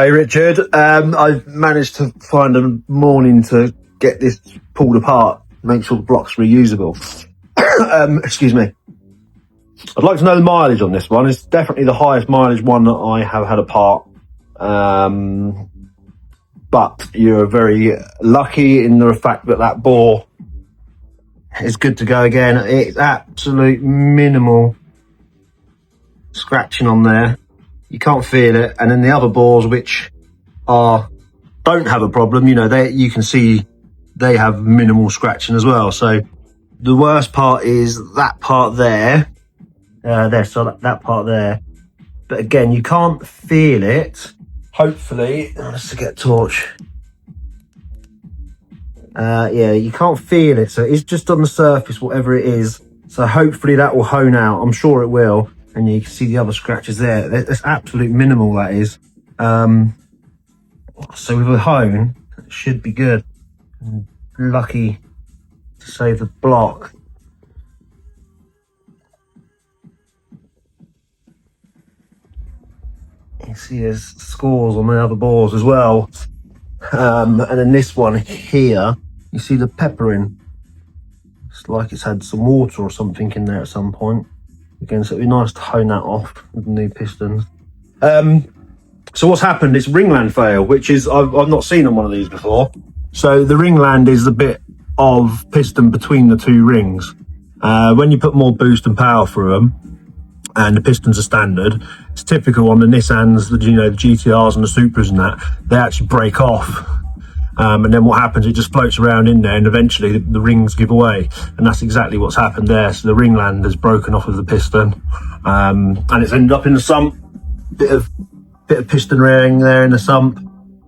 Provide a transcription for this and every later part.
Hey Richard, I've managed to find a morning to get this pulled apart, make sure the block's reusable. Excuse me. I'd like to know the mileage on this one. It's definitely the highest mileage one that I have had apart. But you're very lucky in the fact that that bore is good to go again. It's absolute minimal scratching on there. You can't feel it. And then the other bores which don't have a problem, you know, you can see they have minimal scratching as well. So the worst part is that part there, so that part there. But again, you can't feel it. Hopefully, let's get a torch. Yeah, you can't feel it. So it's just on the surface, whatever it is. So hopefully that will hone out. I'm sure it will. And you can see the other scratches there. That's absolute minimal, that is. So with a hone, it should be good. I'm lucky to save the block. You see there's scores on the other bores as well. And then this one here, you see the peppering. It's like it's had some water or something in there at some point. Again, so it'd be nice to hone that off with the new pistons. So what's happened is ringland fail, which is, I've not seen on one of these before. So the ringland is a bit of piston between the two rings. When you put more boost and power through them, and the pistons are standard, it's typical on the Nissans, the GTRs and the Supras and that, they actually break off. And then what happens, it just floats around in there and eventually the rings give away. And that's exactly what's happened there. So the ringland has broken off of the piston, and it's ended up in the sump. Bit of piston ring there in the sump,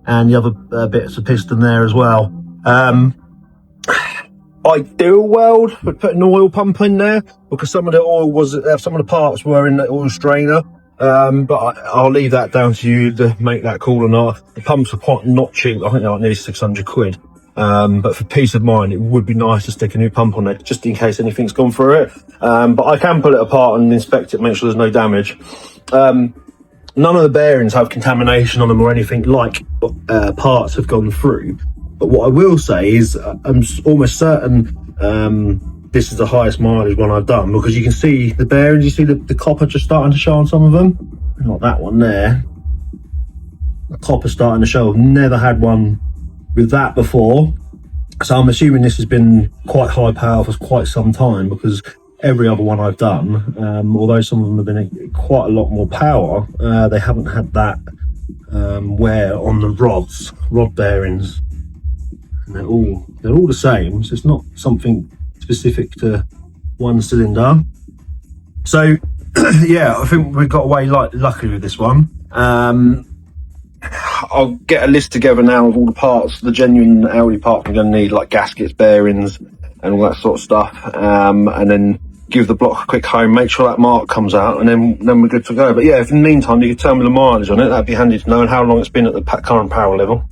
and the other bits of piston there as well. Ideal world with putting an oil pump in there, because some of the parts were in the oil strainer. But I'll leave that down to you to make that call or not. The pumps are quite not cheap. I think they're like nearly 600 quid. But for peace of mind, it would be nice to stick a new pump on it, just in case anything's gone through it. But I can pull it apart and inspect it, make sure there's no damage. None of the bearings have contamination on them or anything like parts have gone through. But what I will say is I'm almost certain this is the highest mileage one I've done, because you can see the bearings, you see the copper just starting to show on some of them. Not that one there. The copper starting to show. I've never had one with that before. So I'm assuming this has been quite high power for quite some time, because every other one I've done, although some of them have been quite a lot more power, they haven't had that wear on the rod bearings. And they're all the same, so it's not something specific to one cylinder. So yeah, I think we got away lucky with this one. I'll get a list together now of all the parts, the genuine Audi parts I'm going to need, like gaskets, bearings and all that sort of stuff, and then give the block a quick home, make sure that mark comes out, and then we're good to go. But yeah, if in the meantime you could tell me the mileage on it, that'd be handy to know, and how long it's been at the current power level.